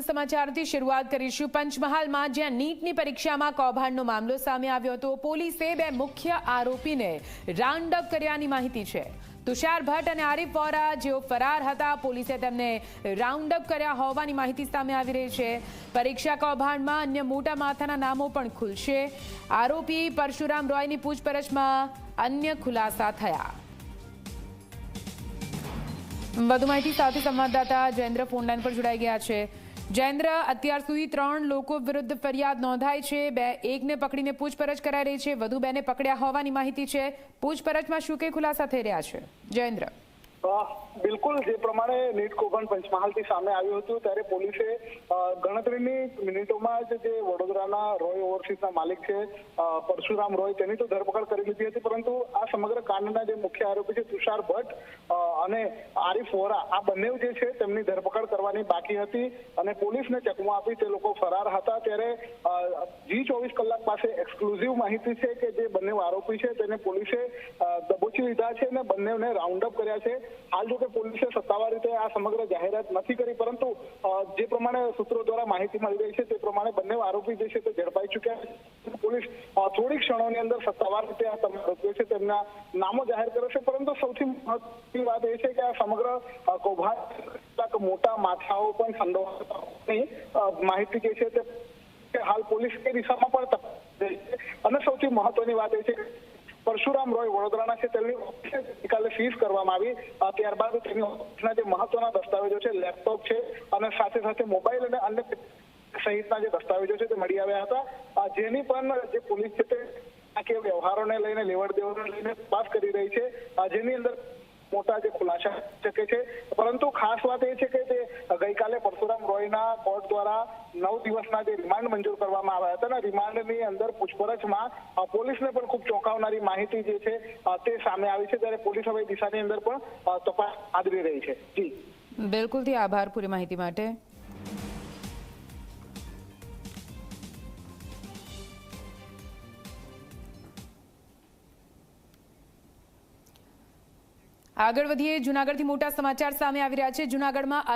સમાચારથી શરૂઆત કરીશું। પંચમહાલમાં જ્યાં નીટની પરીક્ષામાં કૌભાંડનો મામલો સામે આવ્યો હતો, પોલીસે બે મુખ્ય આરોપીને રાઉન્ડ અપ કર્યાની માહિતી છે। તુષાર ભટ્ટ અને આરિફ વોરા જેઓ ફરાર હતા, પોલીસે તેમને રાઉન્ડ અપ કર્યા હોવાની માહિતી સામે આવી રહી છે। પરીક્ષા કૌભાંડમાં અન્ય મોટા માથાના નામો પણ ખુલશે। આરોપી પરશુરામ રોયની પૂછપરછમાં અન્ય ખુલાસા થયા। વધુ માહિતી સાથે સંવાદદાતા જયેન્દ્ર ફોનલાઈન પર જોડાઈ ગયા છે। જયેન્દ્ર, અત્યાર સુધી 3 લોકો વિરુદ્ધ ફરિયાદ નોંધાઈ છે। એકને પકડીને પૂછપરછ કરાઈ રહી છે, વધુ 2ને પકડ્યા હોવાની માહિતી છે। પૂછપરછમાં શું કઈ ખુલાસા થઈ રહ્યા છે, જયેન્દ્ર? બિલકુલ, જે પ્રમાણે નીટ કૌભાંડ પંચમહાલથી સામે આવ્યું હતું ત્યારે પોલીસે ગણતરીની મિનિટોમાં જ જે વડોદરાના રોય ઓવરસીઝના માલિક છે પરશુરામ રોય, તેની તો ધરપકડ કરી લીધી હતી, પરંતુ આ સમગ્ર કાંડના જે મુખ્ય આરોપી છે તુષાર ભટ્ટ અને આરિફ વોરા, આ બંને જે છે તેમની ધરપકડ કરવાની બાકી હતી અને પોલીસને ચકમો આપી તે લોકો ફરાર હતા। ત્યારે G24 કલાક પાસે એક્સક્લુઝિવ માહિતી છે કે જે બંને આરોપી છે તેને પોલીસે દબોચી લીધા છે અને બંનેને રાઉન્ડ અપ કર્યા છે। હાલ જો કે પોલીસે સત્તાવાર રીતે આ સમગ્ર જાહેરાત નથી કરી, પરંતુ જે પ્રમાણે સૂત્રો દ્વારા માહિતી મળી રહી છે તે પ્રમાણે બંને આરોપી જે છે તે ઝડપાઈ ચૂક્યા। પોલીસ થોડી ક્ષણોની અંદર સત્તાવાર રીતે આ તમામ આરોપીઓ છે તેમના નામો જાહેર કરશે, પરંતુ સૌથી મહત્વની વાત એ છે કે આ સમગ્ર કૌભાંડ મોટા માથાઓ પણ સંડોવાની માહિતી જે છે તે હાલ પોલીસ એ દિશામાં પણ તપાસ અને સૌથી મહત્વની વાત એ છે પરશુરામ રોય વડોદરાના છે તેમની ગઈકાલે સીઝ કરવામાં આવી। ત્યારબાદ તેની ઓફિસના જે મહત્વના દસ્તાવેજો છે, લેપટોપ છે અને સાથે સાથે મોબાઈલ અને અન્ય સહિતના જે દસ્તાવેજો છે તે મળી આવ્યા હતા, જેની પણ જે પોલીસ છે તે આ વ્યવહારોને લઈને, લેવડ દેવડને લઈને તપાસ કરી રહી છે, જેની અંદર મોટા જે ખુલાસા શકે છે। પરંતુ ખાસ વાત એ છે કે જે ગઈકાલે પરશુરામ રોયના કોર્ટ દ્વારા 9 દિવસના જે રિમાન્ડ મંજૂર કરવામાં આવ્યા હતા અને રિમાન્ડની અંદર પૂછપરછમાં પોલીસને પણ ખૂબ ચોંકાવનારી માહિતી જે છે તે સામે આવી છે, ત્યારે પોલીસ હવે દિશાની અંદર પણ તપાસ આદરી રહી છે। જી બિલકુલથી આભાર પૂરી માહિતી માટે। આગળ વધીએ, જૂનાગઢથી મોટા સમાચાર સામે આવી રહ્યા છે। જૂનાગઢમાં